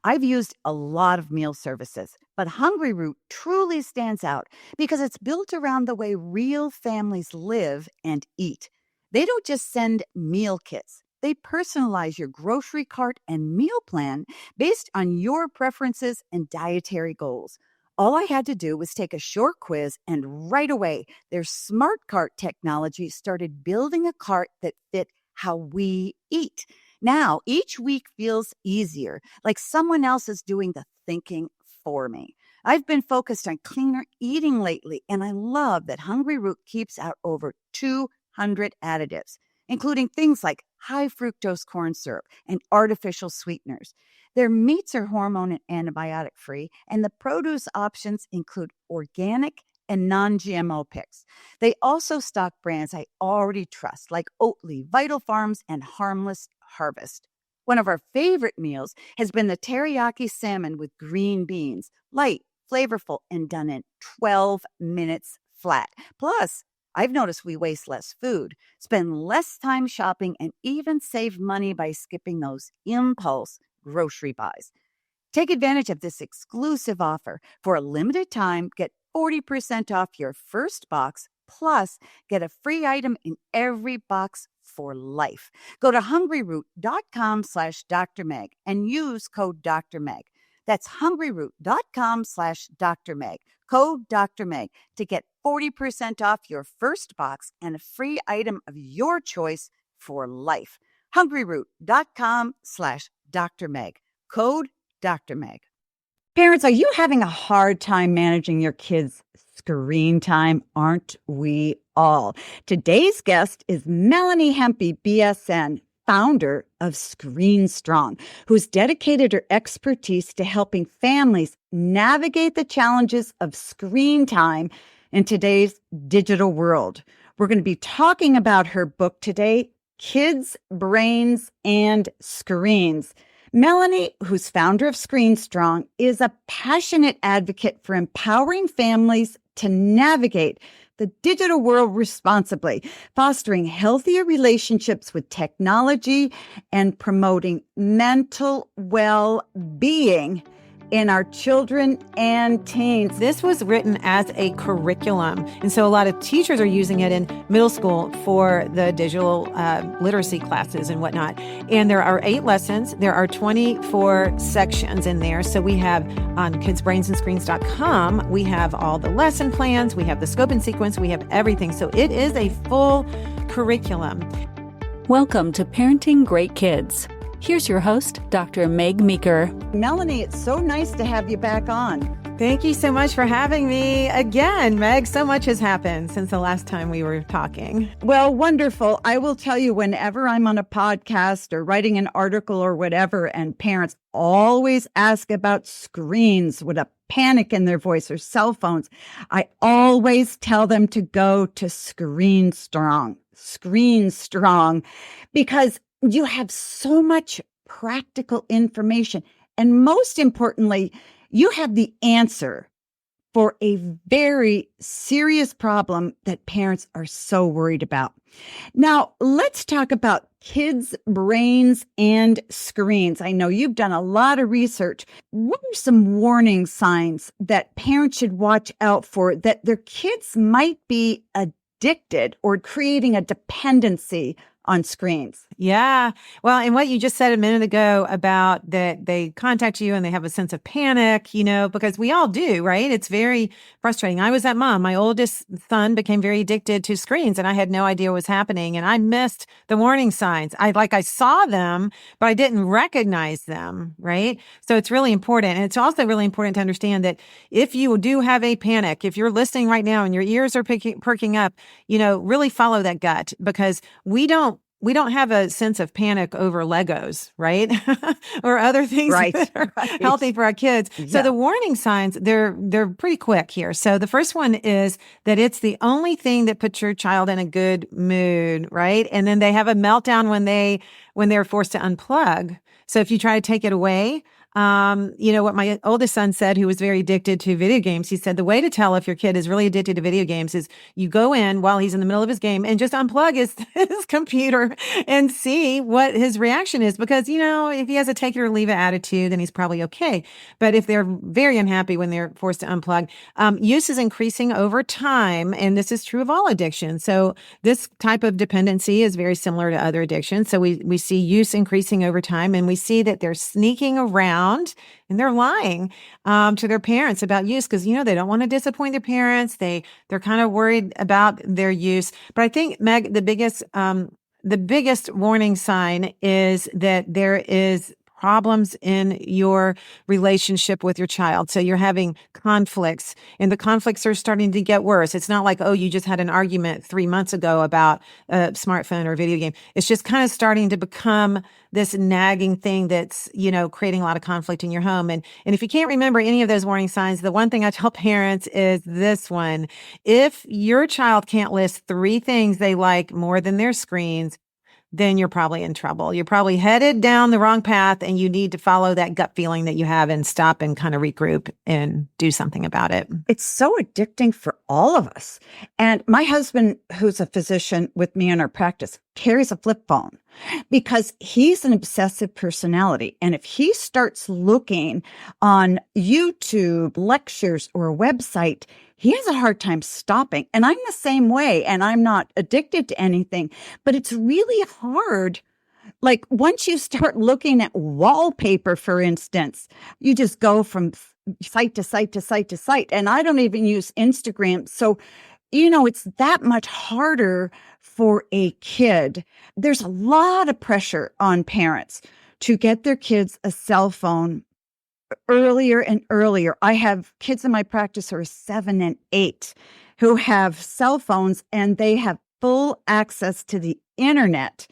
I've used a lot of meal services, but Hungry Root truly stands out because it's built around the way real families live and eat. They don't just send meal kits. They personalize your grocery cart and meal plan based on your preferences and dietary goals. All I had to do was take a short quiz, and right away, their smart cart technology started building a cart that fit how we eat. Now, each week feels easier, like someone else is doing the thinking for me. I've been focused on cleaner eating lately, and I love that Hungry Root keeps out over 200 additives, including things like high fructose corn syrup and artificial sweeteners. Their meats are hormone and antibiotic free, and the produce options include organic and non GMO picks. They also stock brands I already trust, like Oatly, Vital Farms, and Harmless Harvest. One of our favorite meals has been the teriyaki salmon with green beans, light, flavorful, and done in 12 minutes flat. Plus, I've noticed we waste less food, spend less time shopping, and even save money by skipping those impulse grocery buys. Take advantage of this exclusive offer. For a limited time, get 40% off your first box, plus get a free item in every box for life. Go to hungryroot.com/Dr. Meg and use code Dr. Meg. That's hungryroot.com/Dr. Meg. Code Dr. Meg to get 40% off your first box and a free item of your choice for life. hungryroot.com/Dr. Meg. Code Dr. Meg. Parents, are you having a hard time managing your kids' screen time? Aren't we all? Today's guest is Melanie Hempe, BSN, founder of Screen Strong, who's dedicated her expertise to helping families navigate the challenges of screen time in today's digital world. We're going to be talking about her book today, Kids, Brains, and Screens. Melanie, who's founder of Screen Strong, is a passionate advocate for empowering families to navigate the digital world responsibly, fostering healthier relationships with technology and promoting mental well-being in our children and teens. This was written as a curriculum. And so a lot of teachers are using it in middle school for the digital literacy classes and whatnot. And there are 8 lessons. There are 24 sections in there. So we have on kidsbrainsandscreens.com, we have all the lesson plans, we have the scope and sequence, we have everything. So it is a full curriculum. Welcome to Parenting Great Kids. Here's your host, Dr. Meg Meeker. Melanie, it's so nice to have you back on. Thank you so much for having me again, Meg. So much has happened since the last time we were talking. Well, wonderful. I will tell you, whenever I'm on a podcast or writing an article or whatever, and parents always ask about screens with a panic in their voice or cell phones, I always tell them to go to Screen Strong, because you have so much practical information. And most importantly, you have the answer for a very serious problem that parents are so worried about. Now, let's talk about kids' brains and screens. I know you've done a lot of research. What are some warning signs that parents should watch out for that their kids might be addicted or creating a dependency on screens? Yeah. Well, and what you just said a minute ago about that they contact you and they have a sense of panic, because we all do, right? It's very frustrating. I was that mom. My oldest son became very addicted to screens and I had no idea what was happening. And I missed the warning signs. I saw them, but I didn't recognize them, right? So it's really important. And it's also really important to understand that if you do have a panic, if you're listening right now and your ears are perking up, really follow that gut, because we don't have a sense of panic over Legos, right? Or other things that are healthy for our kids. Yeah. So the warning signs, they're pretty quick here. So the first one is that it's the only thing that puts your child in a good mood, right? And then they have a meltdown when they're forced to unplug. So if you try to take it away, What my oldest son said, who was very addicted to video games, he said the way to tell if your kid is really addicted to video games is you go in while he's in the middle of his game and just unplug his computer and see what his reaction is. Because, if he has a take it or leave it attitude, then he's probably okay. But if they're very unhappy when they're forced to unplug, use is increasing over time. And this is true of all addictions. So this type of dependency is very similar to other addictions. So we see use increasing over time, and we see that they're sneaking around and they're lying to their parents about use because, they don't want to disappoint their parents. They're kind of worried about their use. But I think, Meg, the biggest warning sign is that there is problems in your relationship with your child. So you're having conflicts, and the conflicts are starting to get worse. It's not like, oh, you just had an argument 3 months ago about a smartphone or a video game. It's just kind of starting to become this nagging thing that's, creating a lot of conflict in your home. And if you can't remember any of those warning signs, the one thing I tell parents is this one. If your child can't list 3 things they like more than their screens, then you're probably in trouble. You're probably headed down the wrong path, and you need to follow that gut feeling that you have and stop and kind of regroup and do something about it. It's so addicting for all of us. And my husband, who's a physician with me in our practice, carries a flip phone because he's an obsessive personality. And if he starts looking on YouTube lectures or a website, he has a hard time stopping. And I'm the same way, and I'm not addicted to anything, but it's really hard. Like once you start looking at wallpaper, for instance, you just go from site to site to site to site. And I don't even use Instagram. So, it's that much harder for a kid. There's a lot of pressure on parents to get their kids a cell phone earlier and earlier. I have kids in my practice who are 7 and 8 who have cell phones, and they have full access to the internet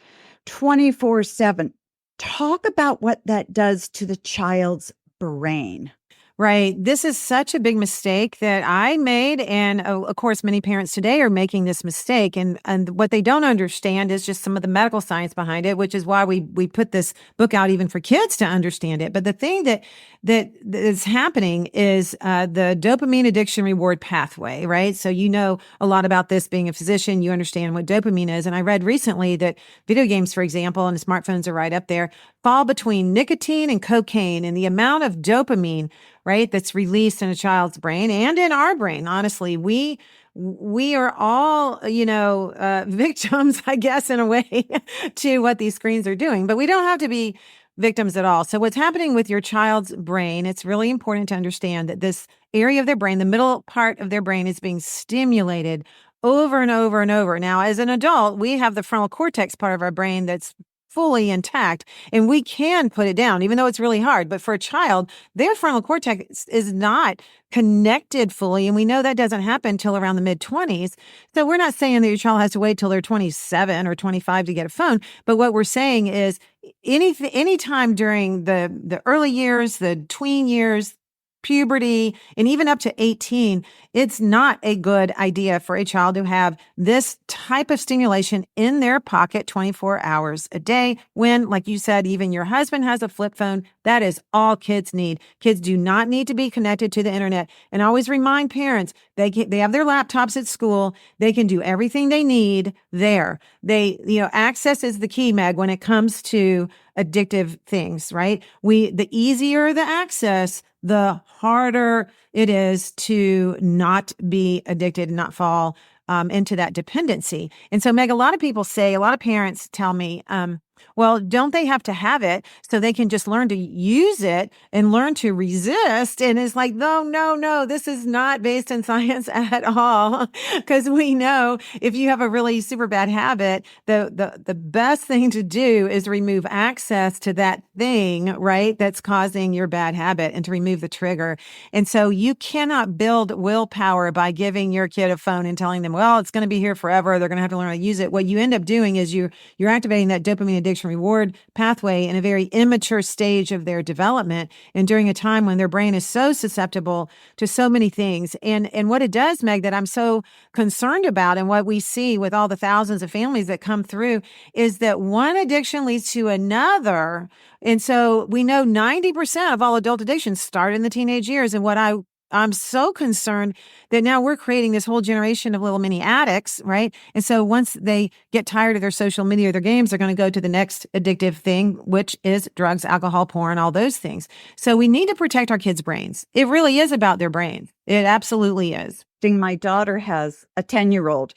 24/7. Talk about what that does to the child's brain. Right. This is such a big mistake that I made. And of course, many parents today are making this mistake. And what they don't understand is just some of the medical science behind it, which is why we put this book out even for kids to understand it. But the thing that is happening is the dopamine addiction reward pathway, right? So a lot about this being a physician. You understand what dopamine is. And I read recently that video games, for example, and smartphones are right up there, fall between nicotine and cocaine, and the amount of dopamine, right, that's released in a child's brain and in our brain. Honestly, we are all, victims, I guess, in a way, to what these screens are doing. But we don't have to be victims at all. So what's happening with your child's brain, it's really important to understand that this area of their brain, the middle part of their brain, is being stimulated over and over and over. Now, as an adult, we have the frontal cortex part of our brain that's fully intact, and we can put it down, even though it's really hard. But for a child, their frontal cortex is not connected fully, and we know that doesn't happen until around the mid-20s. So we're not saying that your child has to wait till they're 27 or 25 to get a phone, but what we're saying is any time during the early years, the tween years, puberty, and even up to 18, it's not a good idea for a child to have this type of stimulation in their pocket 24 hours a day when, like you said, even your husband has a flip phone. That is all kids need. Kids do not need to be connected to the internet. And always remind parents, they have their laptops at school. They can do everything they need there. Access is the key, Meg, when it comes to addictive things, right? The easier the access, the harder it is to not be addicted and not fall into that dependency. And so, Meg, a lot of parents tell me, well, don't they have to have it so they can just learn to use it and learn to resist? And it's like, no, this is not based in science at all. Because we know if you have a really super bad habit, the best thing to do is remove access to that thing, right, that's causing your bad habit, and to remove the trigger. And so you cannot build willpower by giving your kid a phone and telling them, well, it's going to be here forever. They're going to have to learn how to use it. What you end up doing is you're activating that dopamine addiction gratification reward pathway in a very immature stage of their development and during a time when their brain is so susceptible to so many things. And what it does, Meg, that I'm so concerned about and what we see with all the thousands of families that come through is that one addiction leads to another. And so we know 90% of all adult addictions start in the teenage years. And I'm so concerned that now we're creating this whole generation of little mini addicts, right? And so once they get tired of their social media or their games, they're going to go to the next addictive thing, which is drugs, alcohol, porn, all those things. So we need to protect our kids' brains. It really is about their brains. It absolutely is. My daughter has a 10-year-old.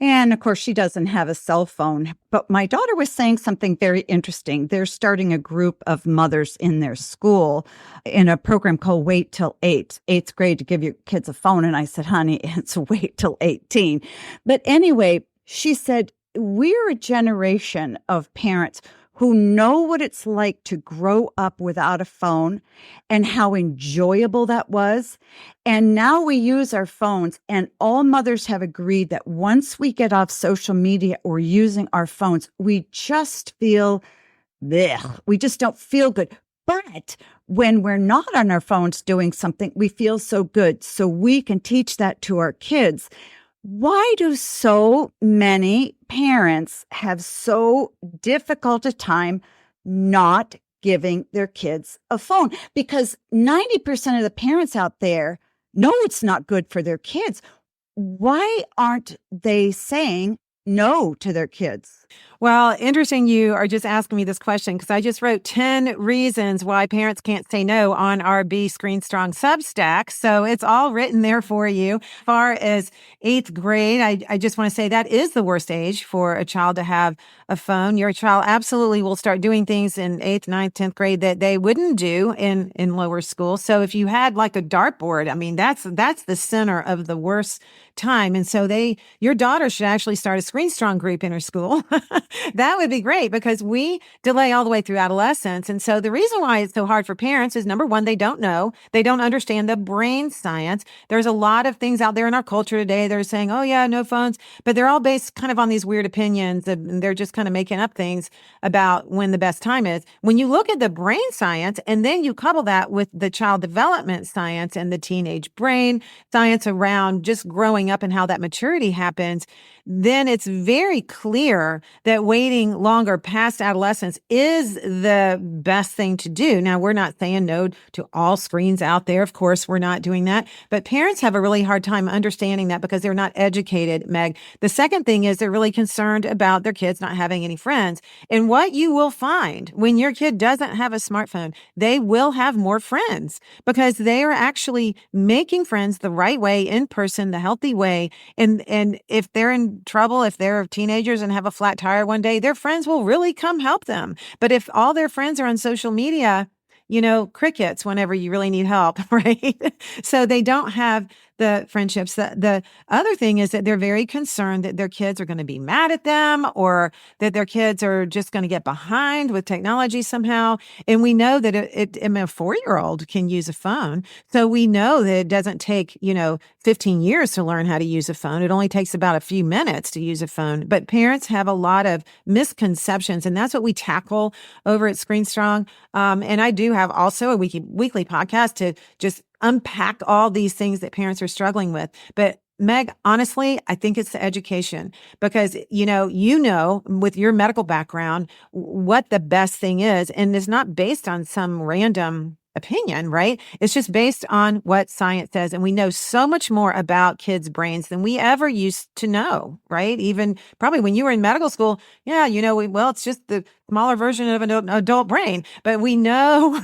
And of course, she doesn't have a cell phone. But my daughter was saying something very interesting. They're starting a group of mothers in their school in a program called Wait Till 8th grade, to give your kids a phone. And I said, honey, it's wait till 18. But anyway, she said, we're a generation of parents who know what it's like to grow up without a phone and how enjoyable that was. And now we use our phones, and all mothers have agreed that once we get off social media or using our phones, we just feel blech. We just don't feel good. But when we're not on our phones doing something, we feel so good. So we can teach that to our kids. Why do so many parents have so difficult a time not giving their kids a phone? Because 90% of the parents out there know it's not good for their kids. Why aren't they saying no to their kids? Well, interesting you are just asking me this question because I just wrote 10 reasons why parents can't say no on our Be Screen Strong Substack. So it's all written there for you. As far as 8th grade, I just want to say that is the worst age for a child to have a phone. Your child absolutely will start doing things in 8th, 9th, 10th grade that they wouldn't do in lower school. So if you had like a dartboard, I mean, that's the center of the worst time. And so your daughter should actually start a Screen Strong group in her school. That would be great because we delay all the way through adolescence. And so the reason why it's so hard for parents is, number one, they don't know. They don't understand the brain science. There's a lot of things out there in our culture today that are saying, oh yeah, no phones, but they're all based kind of on these weird opinions and they're just kind of making up things about when the best time is. When you look at the brain science and then you couple that with the child development science and the teenage brain science around just growing up and how that maturity happens, then it's very clear that waiting longer past adolescence is the best thing to do. Now, we're not saying no to all screens out there. Of course, we're not doing that. But parents have a really hard time understanding that because they're not educated, Meg. The second thing is they're really concerned about their kids not having any friends. And what you will find when your kid doesn't have a smartphone, they will have more friends because they are actually making friends the right way, in person, the healthy way. And if they're in trouble, if they're teenagers and have a flat tire one day, their friends will really come help them. But if all their friends are on social media, crickets whenever you really need help, right? So they don't have the friendships. The other thing is that they're very concerned that their kids are going to be mad at them or that their kids are just going to get behind with technology somehow. And we know that a 4-year-old can use a phone. So we know that it doesn't take, 15 years to learn how to use a phone. It only takes about a few minutes to use a phone. But parents have a lot of misconceptions, and that's what we tackle over at Screen Strong. And I do have also a weekly podcast to just unpack all these things that parents are struggling with. But Meg, honestly, I think it's the education because, with your medical background, what the best thing is, and it's not based on some random opinion, right? It's just based on what science says. And we know so much more about kids' brains than we ever used to know, right? Even probably when you were in medical school, yeah, it's just the smaller version of an adult brain. But we know,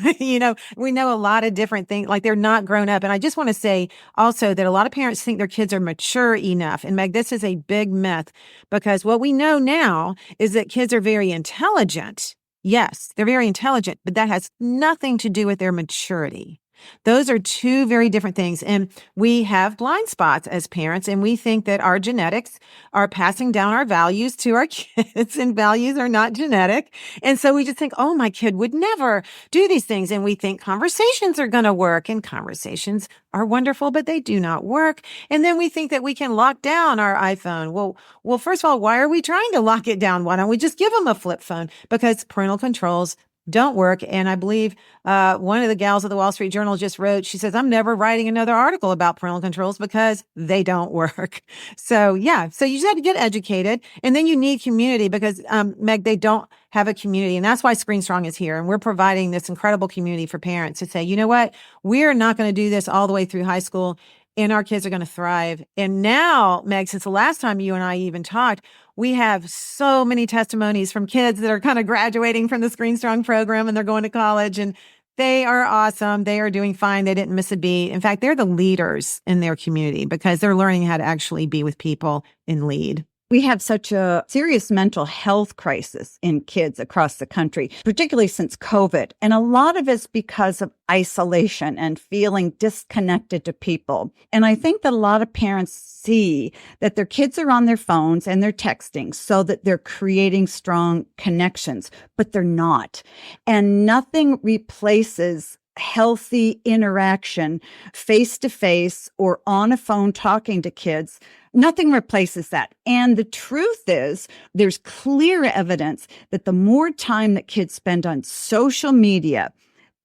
we know a lot of different things, like they're not grown up. And I just want to say also that a lot of parents think their kids are mature enough. And Meg, this is a big myth because what we know now is that kids are very intelligent. Yes, they're very intelligent, but that has nothing to do with their maturity. Those are two very different things. And we have blind spots as parents, and we think that our genetics are passing down our values to our kids, and values are not genetic. And so we just think, oh, my kid would never do these things. And we think conversations are going to work, and conversations are wonderful, but they do not work. And then we think that we can lock down our iPhone. Well, first of all, why are we trying to lock it down? Why don't we just give them a flip phone? Because parental controls don't work. And I believe one of the gals at the Wall Street Journal just wrote, she says, I'm never writing another article about parental controls because they don't work. So yeah, so you just have to get educated, and then you need community because, Meg, they don't have a community. And that's why Screen Strong is here. And we're providing this incredible community for parents to say, you know what, we're not going to do this all the way through high school, and our kids are going to thrive. And now, Meg, since the last time you and I even talked, we have so many testimonies from kids that are kind of graduating from the Screen Strong program, and they're going to college, and they are awesome. They are doing fine. They didn't miss a beat. In fact, they're the leaders in their community because they're learning how to actually be with people and lead. We have such a serious mental health crisis in kids across the country, particularly since COVID. And a lot of it's because of isolation and feeling disconnected to people. And I think that a lot of parents see that their kids are on their phones and they're texting so that they're creating strong connections, but they're not. And nothing replaces healthy interaction face to face or on a phone talking to kids. Nothing replaces that. And the truth is, there's clear evidence that the more time that kids spend on social media,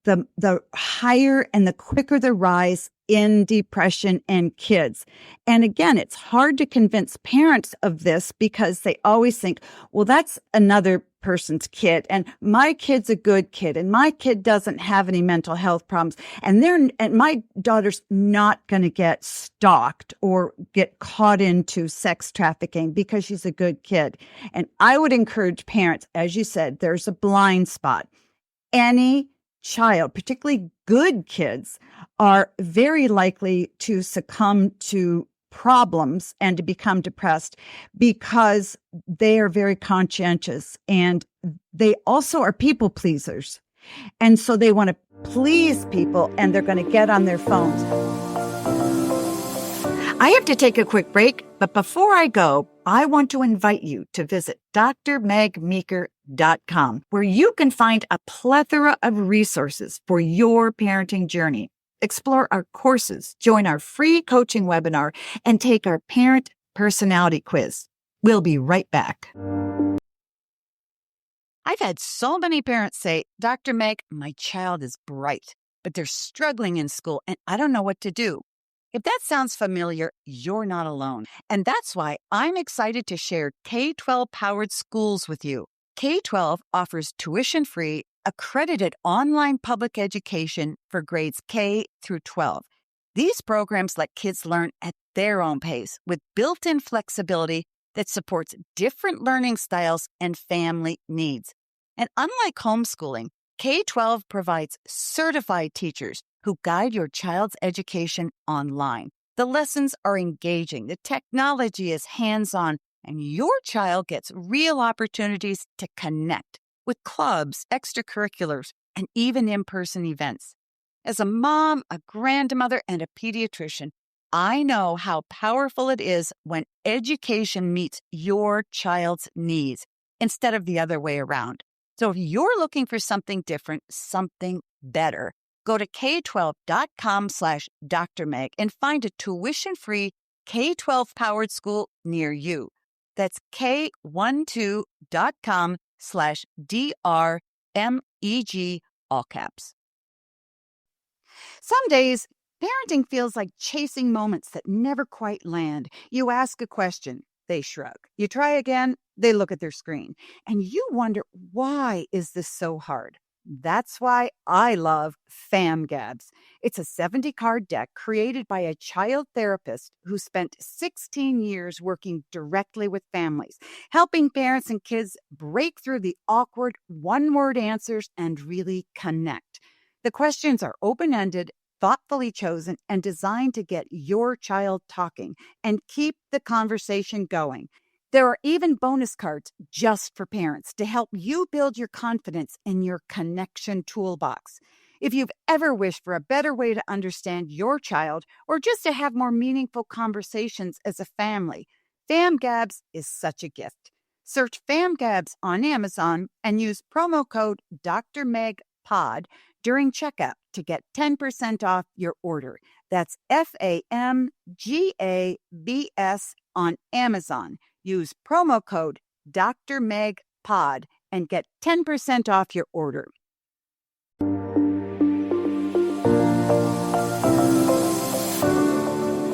the higher and the quicker the rise in depression in kids. And again, it's hard to convince parents of this because they always think, well, that's another person's kid, and my kid's a good kid, and my kid doesn't have any mental health problems, and my daughter's not going to get stalked or get caught into sex trafficking because she's a good kid. And I would encourage parents, as you said, there's a blind spot. Any child, particularly good kids, are very likely to succumb to problems and to become depressed because they are very conscientious, and they also are people pleasers. And so they want to please people, and they're going to get on their phones. I have to take a quick break, but before I go, I want to invite you to visit drmegmeeker.com, where you can find a plethora of resources for your parenting journey. Explore our courses, join our free coaching webinar, and take our parent personality quiz. We'll be right back. I've had so many parents say, Dr. Meg, my child is bright, but they're struggling in school and I don't know what to do. If that sounds familiar, you're not alone. And that's why I'm excited to share K-12 powered schools with you. K-12 offers tuition-free, accredited online public education for grades K through 12. These programs let kids learn at their own pace with built-in flexibility that supports different learning styles and family needs. And unlike homeschooling, K-12 provides certified teachers who guide your child's education online. The lessons are engaging, the technology is hands-on, and your child gets real opportunities to connect with clubs, extracurriculars, and even in-person events. As a mom, a grandmother, and a pediatrician, I know how powerful it is when education meets your child's needs instead of the other way around. So if you're looking for something different, something better, go to k12.com/drmeg and find a tuition-free K-12 powered school near you. That's k12.com/drmeg, all caps. Some days, parenting feels like chasing moments that never quite land. You ask a question, they shrug. You try again, they look at their screen. And you wonder, why is this so hard? That's why I love FamGabs. It's a 70-card deck created by a child therapist who spent 16 years working directly with families, helping parents and kids break through the awkward one-word answers and really connect. The questions are open-ended, thoughtfully chosen, and designed to get your child talking and keep the conversation going. There are even bonus cards just for parents to help you build your confidence in your connection toolbox. If you've ever wished for a better way to understand your child or just to have more meaningful conversations as a family, FamGabs is such a gift. Search FamGabs on Amazon and use promo code Dr. Meg Pod during checkout to get 10% off your order. That's FAMGABS on Amazon. Use promo code Dr. Meg Pod and get 10% off your order.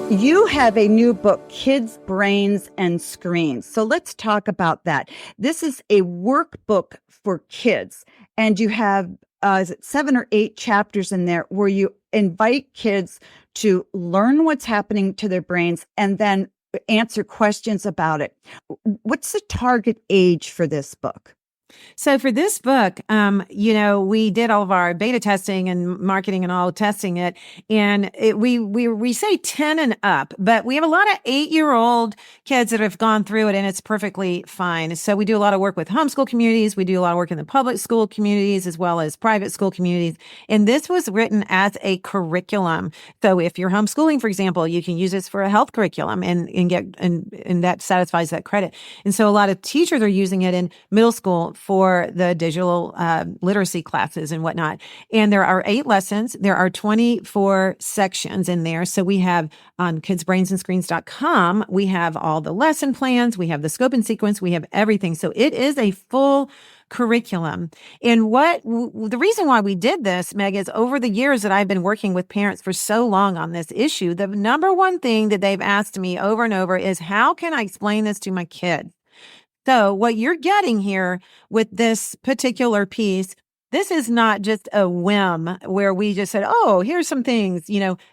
You have a new book, Kids, Brains, and Screens. So let's talk about that. This is a workbook for kids, and you have is it 7 or 8 chapters in there where you invite kids to learn what's happening to their brains and then answer questions about it. What's the target age for this book? So for this book, we did all of our beta testing and marketing and all testing it. And we say 10 and up, but we have a lot of 8-year-old kids that have gone through it and it's perfectly fine. So we do a lot of work with homeschool communities. We do a lot of work in the public school communities as well as private school communities. And this was written as a curriculum. So if you're homeschooling, for example, you can use this for a health curriculum and that satisfies that credit. And so a lot of teachers are using it in middle school for the digital literacy classes and whatnot. And there are 8 lessons. There are 24 sections in there. So we have on kidsbrainsandScreens.com, we have all the lesson plans. We have the scope and sequence. We have everything. So it is a full curriculum. And the reason why we did this, Meg, is over the years that I've been working with parents for so long on this issue, the number one thing that they've asked me over and over is, how can I explain this to my kids? So what you're getting here with this particular piece, this is not just a whim where we just said, oh, here's some things.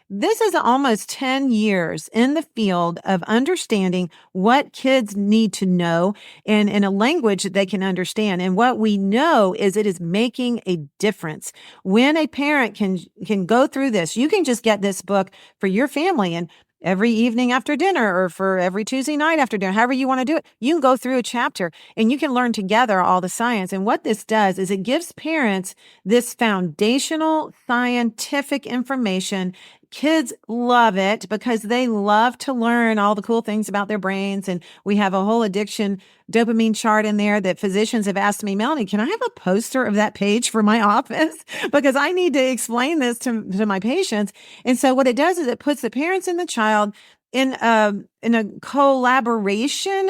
This is almost 10 years in the field of understanding what kids need to know and in a language that they can understand. And what we know is it is making a difference. When a parent can go through this, you can just get this book for your family and every evening after dinner or for every Tuesday night after dinner, however you want to do it, you can go through a chapter and you can learn together all the science. And what this does is it gives parents this foundational scientific information. Kids love it because they love to learn all the cool things about their brains. And we have a whole addiction dopamine chart in there that physicians have asked me, Melanie, can I have a poster of that page for my office? Because I need to explain this to my patients. And so what it does is it puts the parents and the child in a collaboration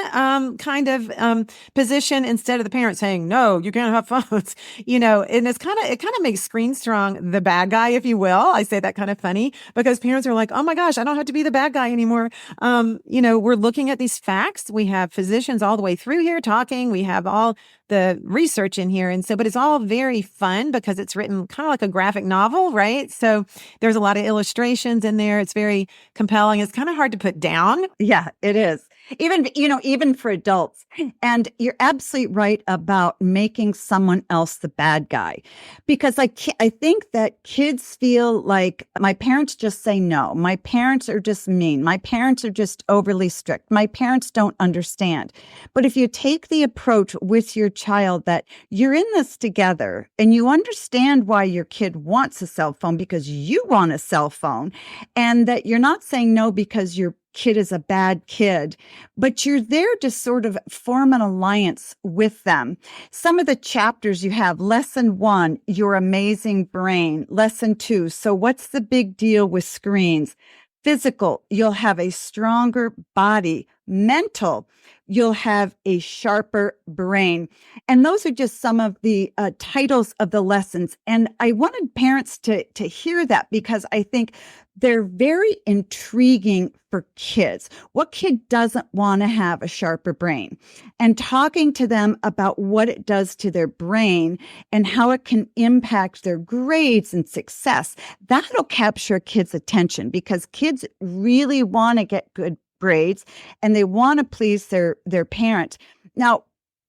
kind of position instead of the parent saying, no, you can't have phones, and it kind of makes Screen Strong the bad guy, if you will. I say that kind of funny because parents are like, oh my gosh, I don't have to be the bad guy anymore. We're looking at these facts. We have physicians all the way through here talking. We have all the research in here. And so, but it's all very fun because it's written kind of like a graphic novel, right? So there's a lot of illustrations in there. It's very compelling. It's kind of hard to put down. Yeah, it is. Even for adults. And you're absolutely right about making someone else the bad guy. Because I think that kids feel like my parents just say no. My parents are just mean. My parents are just overly strict. My parents don't understand. But if you take the approach with your child that you're in this together and you understand why your kid wants a cell phone because you want a cell phone, and that you're not saying no because your kid is a bad kid, but you're there to sort of form an alliance with them. Some of the chapters you have, lesson 1, your amazing brain. Lesson 2, so what's the big deal with screens? Physical, you'll have a stronger body. Mental, you'll have a sharper brain. And those are just some of the titles of the lessons. And I wanted parents to hear that because I think they're very intriguing for kids. What kid doesn't want to have a sharper brain? And talking to them about what it does to their brain and how it can impact their grades and success, that'll capture a kid's attention because kids really want to get good grades and they want to please their parent. Now,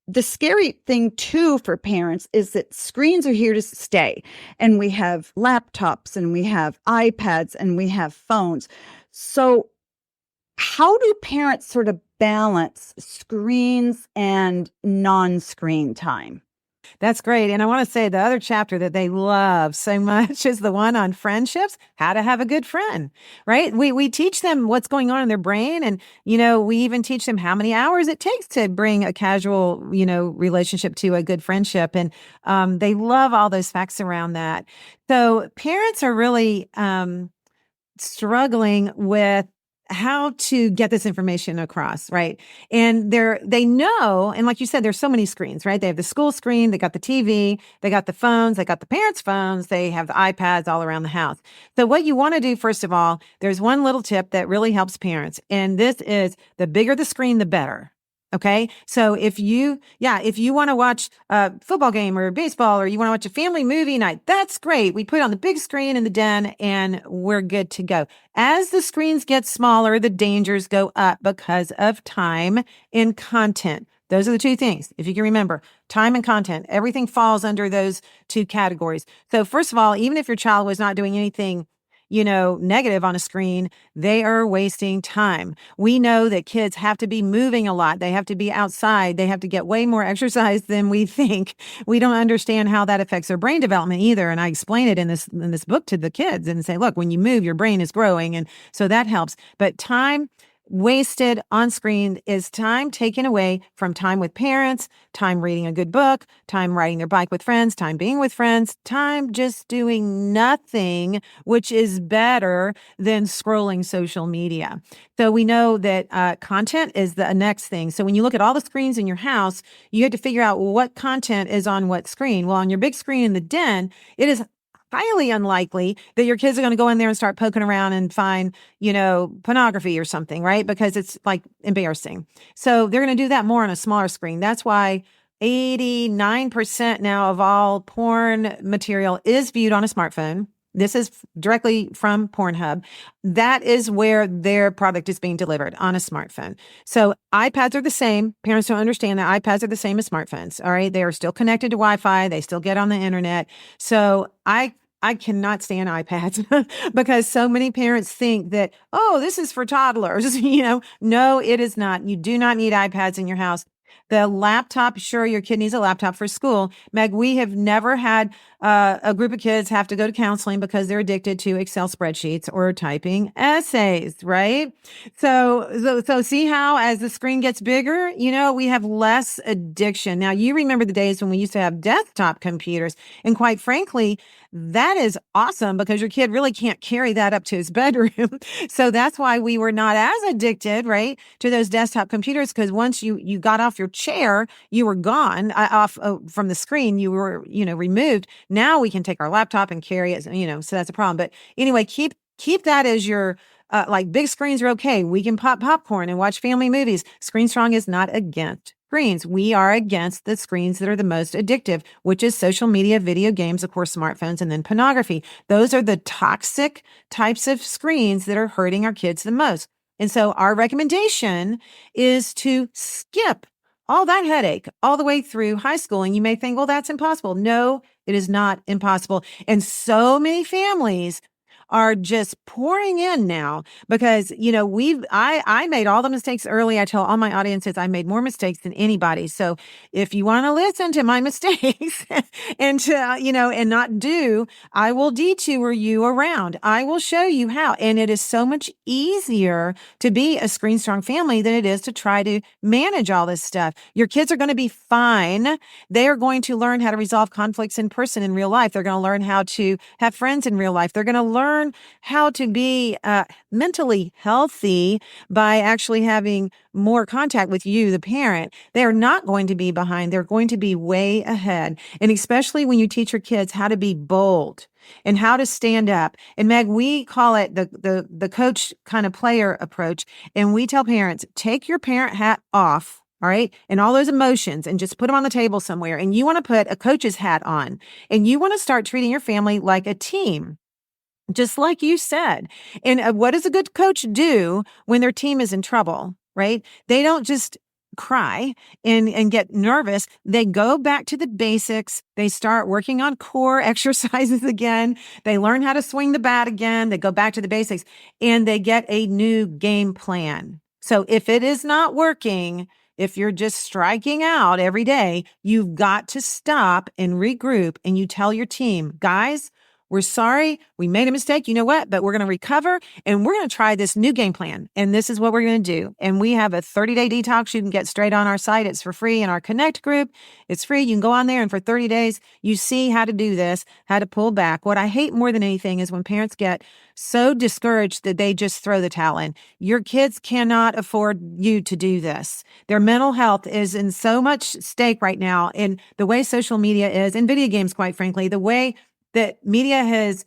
the scary thing too for parents is that screens are here to stay, and we have laptops and we have iPads and we have phones. So how do parents sort of balance screens and non-screen time? That's great. And I want to say the other chapter that they love so much is the one on friendships, how to have a good friend, right? We teach them what's going on in their brain. And, we even teach them how many hours it takes to bring a casual, relationship to a good friendship. And they love all those facts around that. So parents are really struggling with how to get this information across, right? And they know, and like you said, there's so many screens, right? They have the school screen, they got the TV, they got the phones, they got the parents' phones, they have the iPads all around the house. So what you want to do, first of all, there's one little tip that really helps parents. And this is the bigger the screen, the better. Okay. So if you want to watch a football game or baseball, or you want to watch a family movie night, that's great. We put it on the big screen in the den and we're good to go. As the screens get smaller, the dangers go up because of time and content. Those are the two things. If you can remember, time and content, everything falls under those two categories. So first of all, even if your child was not doing anything negative on a screen, they are wasting time. We know that kids have to be moving a lot. They have to be outside. They have to get way more exercise than we think. We don't understand how that affects their brain development either. And I explain it in this book to the kids and say, look, when you move, your brain is growing. And so that helps. But time wasted on screen is time taken away from time with parents, time reading a good book, time riding their bike with friends, time being with friends, time just doing nothing, which is better than scrolling social media. So we know that content is the next thing. So when you look at all the screens in your house, you have to figure out what content is on what screen. Well, on your big screen in the den, it is highly unlikely that your kids are going to go in there and start poking around and find, pornography or something, right? Because it's like embarrassing. So they're going to do that more on a smaller screen. That's why 89% now of all porn material is viewed on a smartphone. This is directly from Pornhub. That is where their product is being delivered, on a smartphone. So iPads are the same. Parents don't understand that iPads are the same as smartphones. All right. They are still connected to Wi-Fi. They still get on the internet. So I cannot stand iPads because so many parents think that, oh, this is for toddlers. No, it is not. You do not need iPads in your house. The laptop, sure, your kid needs a laptop for school. Meg, we have never had a group of kids have to go to counseling because they're addicted to Excel spreadsheets or typing essays, right? So see how as the screen gets bigger, we have less addiction. Now, you remember the days when we used to have desktop computers, and quite frankly, that is awesome because your kid really can't carry that up to his bedroom. So that's why we were not as addicted, right, to those desktop computers, because once you got off your chair, you were gone off from the screen. You were, removed. Now we can take our laptop and carry it, so that's a problem. But anyway, keep that as your big screens are okay. We can pop popcorn and watch family movies. Screen Strong is not against screens. We are against the screens that are the most addictive, which is social media, video games, of course, smartphones, and then pornography. Those are the toxic types of screens that are hurting our kids the most. And so our recommendation is to skip all that headache all the way through high school. And you may think, well, that's impossible. No, it is not impossible. And so many families are just pouring in now because, I made all the mistakes early. I tell all my audiences I made more mistakes than anybody. So if you want to listen to my mistakes and to, and not do, I will detour you around. I will show you how. And it is so much easier to be a Screen Strong family than it is to try to manage all this stuff. Your kids are going to be fine. They are going to learn how to resolve conflicts in person in real life. They're going to learn how to have friends in real life. They're going to learn how to be mentally healthy by actually having more contact with you, the parent. They're not going to be behind. They're going to be way ahead. And especially when you teach your kids how to be bold and how to stand up. And Meg, we call it the coach kind of player approach. And we tell parents, take your parent hat off. All right. And all those emotions and just put them on the table somewhere. And you want to put a coach's hat on and you want to start treating your family like a team. Just like you said. And what does a good coach do when their team is in trouble, right? They don't just cry and get nervous. They go back to the basics. They start working on core exercises again. They learn how to swing the bat again. They go back to the basics and they get a new game plan. So if it is not working, if you're just striking out every day, you've got to stop and regroup, and you tell your team, guys, we're sorry. We made a mistake. You know what? But we're going to recover, and we're going to try this new game plan. And this is what we're going to do. And we have a 30-day detox you can get straight on our site. It's for free in our Connect group. It's free. You can go on there, and for 30 days, you see how to do this, how to pull back. What I hate more than anything is when parents get so discouraged that they just throw the towel in. Your kids cannot afford you to do this. Their mental health is in so much stake right now in the way social media is, and video games, quite frankly, the way that media has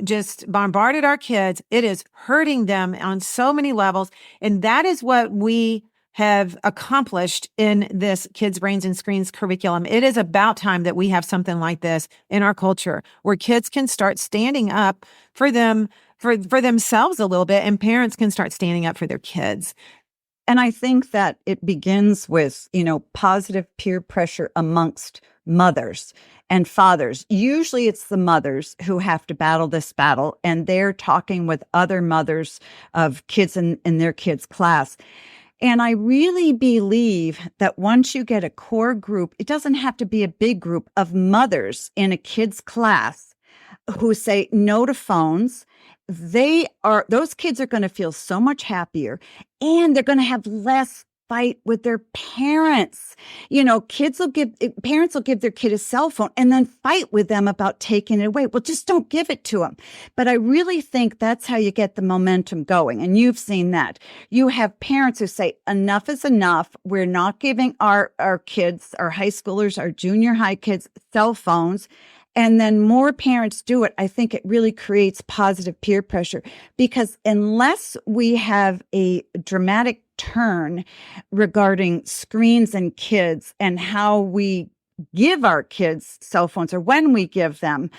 just bombarded our kids. It is hurting them on so many levels. And that is what we have accomplished in this Kids, Brains, and Screens curriculum. It is about time that we have something like this in our culture where kids can start standing up for themselves a little bit, and parents can start standing up for their kids. And I think that it begins with, positive peer pressure amongst mothers and fathers. Usually it's the mothers who have to battle this battle, and they're talking with other mothers of kids in their kids' class. And I really believe that once you get a core group, it doesn't have to be a big group of mothers in a kid's class who say no to phones. Those kids are going to feel so much happier, and they're going to have less fight with their parents. Parents will give their kid a cell phone and then fight with them about taking it away. Well, just don't give it to them. But I really think that's how you get the momentum going. And you've seen that. You have parents who say, enough is enough. We're not giving our kids, our high schoolers, our junior high kids, cell phones. And then more parents do it. I think it really creates positive peer pressure, because unless we have a dramatic turn regarding screens and kids and how we give our kids cell phones or when we give them,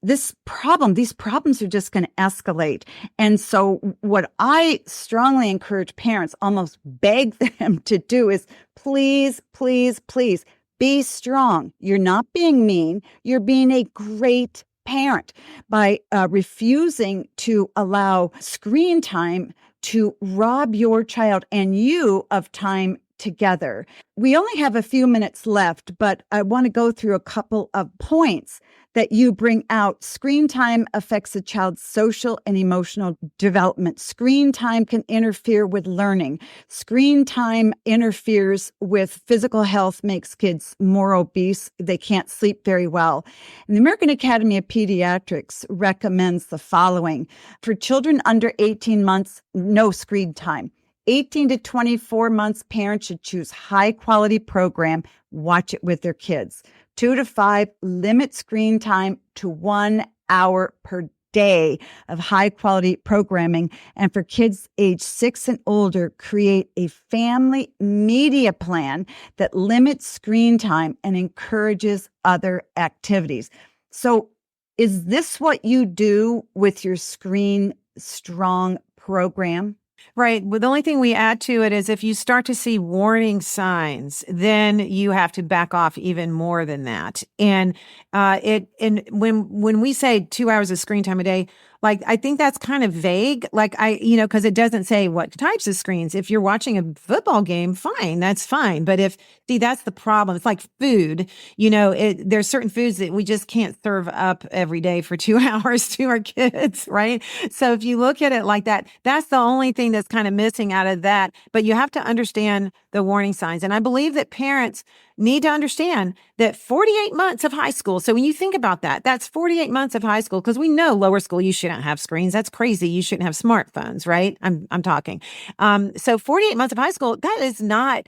these problems are just going to escalate. And so what I strongly encourage parents, almost beg them to do, is please, please, please, be strong. You're not being mean. You're being a great parent by refusing to allow screen time to rob your child and you of time together. We only have a few minutes left, but I want to go through a couple of points that you bring out. Screen time affects a child's social and emotional development. Screen time can interfere with learning. Screen time interferes with physical health, makes kids more obese. They can't sleep very well. And the American Academy of Pediatrics recommends the following. For children under 18 months, no screen time. 18 to 24 months, parents should choose high-quality program, watch it with their kids. 2 to 5, limit screen time to 1 hour per day of high-quality programming. And for kids age 6 and older, create a family media plan that limits screen time and encourages other activities. So is this what you do with your Screen Strong program? Right. Well, the only thing we add to it is if you start to see warning signs, then you have to back off even more than that. And when we say 2 hours of screen time a day, like, I think that's kind of vague. Like, because it doesn't say what types of screens. If you're watching a football game, fine, that's fine. But that's the problem. It's like food. There's certain foods that we just can't serve up every day for 2 hours to our kids, right? So if you look at it like that, that's the only thing that's kind of missing out of that. But you have to understand the warning signs. And I believe that parents need to understand that 48 months of high school. So when you think about that, that's 48 months of high school, because we know lower school, you shouldn't have screens. That's crazy. You shouldn't have smartphones, right? I'm talking. So 48 months of high school, that is not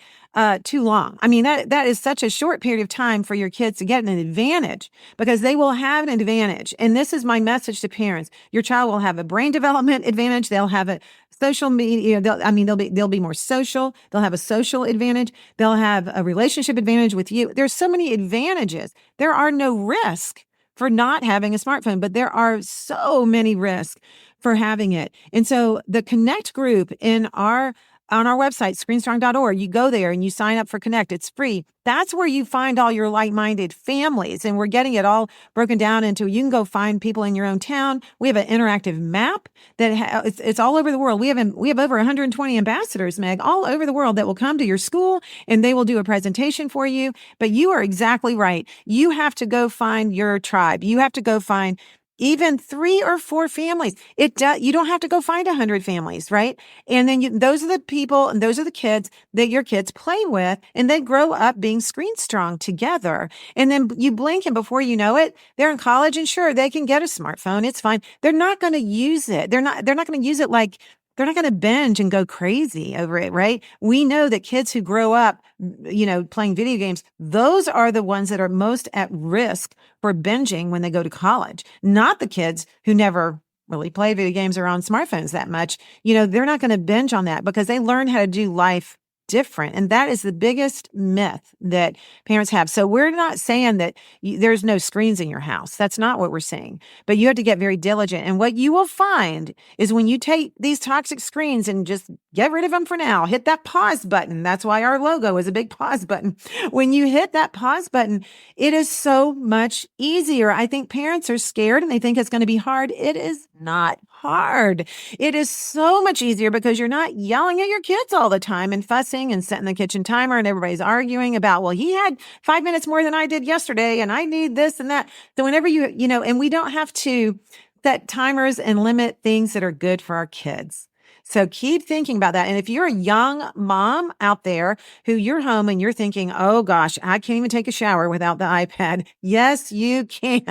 too long. I mean, that is such a short period of time for your kids to get an advantage, because they will have an advantage. And this is my message to parents. Your child will have a brain development advantage. They'll have a social media. They'll be more social. They'll have a social advantage. They'll have a relationship advantage with you. There's so many advantages. There are no risk for not having a smartphone, but there are so many risks for having it. And so the Connect group in our on our website, screenstrong.org. You go there and you sign up for Connect. It's free. That's where you find all your like-minded families. And we're getting it all broken down into, you can go find people in your own town. We have an interactive map that it's all over the world. We have over 120 ambassadors, Meg, all over the world that will come to your school and they will do a presentation for you. But you are exactly right. You have to go find your tribe. You have to go find even 3 or 4 families. You don't have to go find 100 families, right? And then those are the people and those are the kids that your kids play with, and they grow up being screen strong together. And then you blink, and before you know it, they're in college, and sure, they can get a smartphone. It's fine. They're not going to use it. They're not going to use it like they're not going to binge and go crazy over it, right? We know that kids who grow up, playing video games, those are the ones that are most at risk for binging when they go to college, not the kids who never really play video games or on smartphones that much. They're not going to binge on that because they learn how to do life different. And that is the biggest myth that parents have. So we're not saying that there's no screens in your house. That's not what we're saying. But you have to get very diligent. And what you will find is when you take these toxic screens and just get rid of them for now, hit that pause button. That's why our logo is a big pause button. When you hit that pause button, it is so much easier. I think parents are scared and they think it's going to be hard. It is not hard. It is so much easier because you're not yelling at your kids all the time and fussing and setting the kitchen timer and everybody's arguing about, well, he had 5 minutes more than I did yesterday and I need this and that. So whenever and we don't have to set timers and limit things that are good for our kids. So keep thinking about that. And if you're a young mom out there who you're home and you're thinking, oh gosh, I can't even take a shower without the iPad. Yes, you can.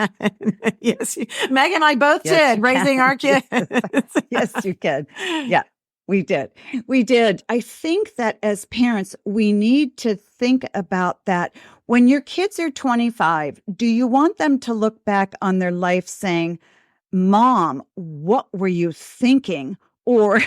Yes, Meg and I both did raising our kids. Yes, you can. Yeah, we did. We did. I think that as parents, we need to think about that. When your kids are 25, do you want them to look back on their life saying, Mom, what were you thinking? Or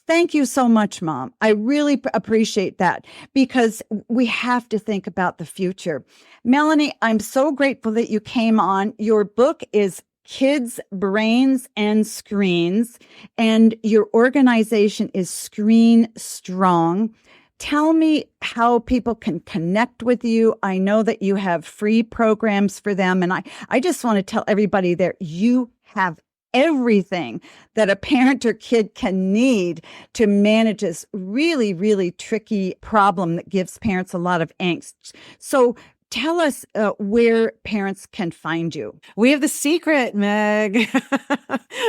thank you so much, Mom. I really appreciate that because we have to think about the future. Melanie, I'm so grateful that you came on. Your book is Kids, Brains, and Screens, and your organization is Screen Strong. Tell me how people can connect with you. I know that you have free programs for them. And I just want to tell everybody that you have everything that a parent or kid can need to manage this really, really tricky problem that gives parents a lot of angst. So tell us where parents can find you. We have the secret, Meg.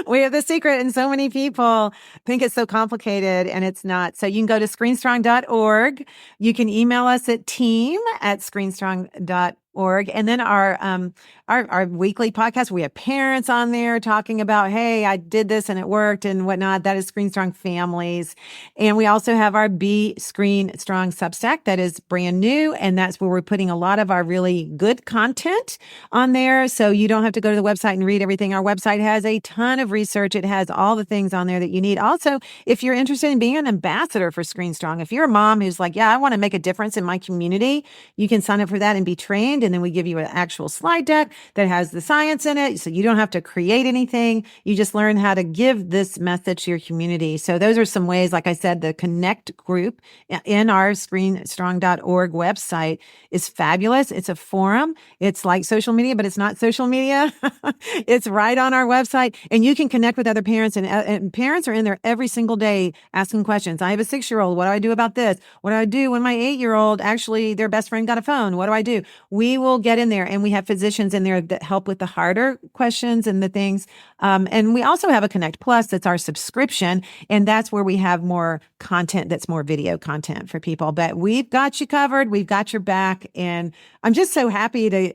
We have the secret, and so many people think it's so complicated, and it's not. So you can go to screenstrong.org. You can email us at team@screenstrong.org. And then our weekly podcast, we have parents on there talking about, hey, I did this and it worked and whatnot. That is Screen Strong Families. And we also have our Be Screen Strong Substack that is brand new. And that's where we're putting a lot of our really good content on there. So you don't have to go to the website and read everything. Our website has a ton of research. It has all the things on there that you need. Also, if you're interested in being an ambassador for Screen Strong, if you're a mom who's like, yeah, I want to make a difference in my community, you can sign up for that and be trained. And then we give you an actual slide deck that has the science in it. So you don't have to create anything. You just learn how to give this message to your community. So those are some ways, like I said, the Connect group in our screenstrong.org website is fabulous. It's a forum. It's like social media, but it's not social media. It's right on our website. And you can connect with other parents. And parents are in there every single day asking questions. I have a 6-year-old. What do I do about this? What do I do when my 8-year-old actually their best friend got a phone? What do I do? We will get in there, and we have physicians in there that help with the harder questions and the things. And we also have a Connect Plus that's our subscription, and that's where we have more content that's more video content for people. But we've got you covered. We've got your back. And I'm just so happy to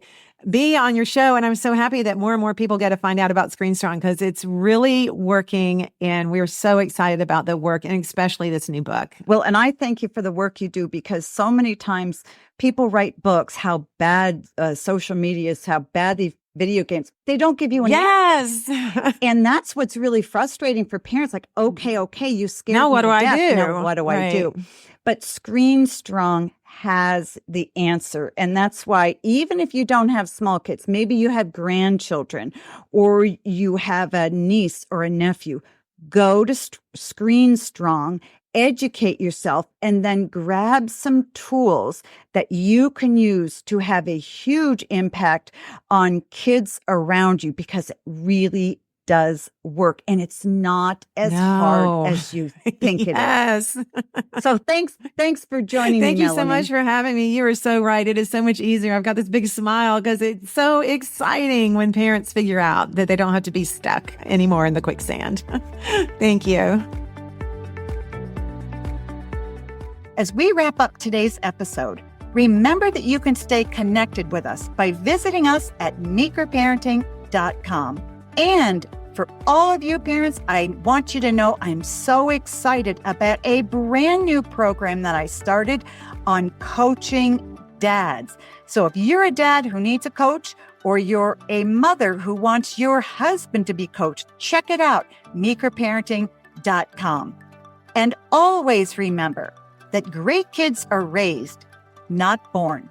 be on your show. And I'm so happy that more and more people get to find out about Screen Strong because it's really working. And we're so excited about the work and especially this new book. Well, and I thank you for the work you do because so many times people write books, how bad social media is, how bad the video games, they don't give you any. Yes. And that's what's really frustrating for parents. Like, okay, you scared now me what to do I death. do? Now what do I do? But Screen Strong has the answer. And that's why even if you don't have small kids, maybe you have grandchildren or you have a niece or a nephew, go to Screen Strong educate yourself, and then grab some tools that you can use to have a huge impact on kids around you, because it really does work, and it's not as hard as you think it is. Yes. So thanks for joining me, Thank you so Melanie. much for having me. You are so right. It is so much easier. I've got this big smile because it's so exciting when parents figure out that they don't have to be stuck anymore in the quicksand. Thank you. As we wrap up today's episode, remember that you can stay connected with us by visiting us at meekerparenting.com. And for all of you parents, I want you to know I'm so excited about a brand new program that I started on coaching dads. So if you're a dad who needs a coach, or you're a mother who wants your husband to be coached, check it out, meekerparenting.com. And always remember that great kids are raised, not born.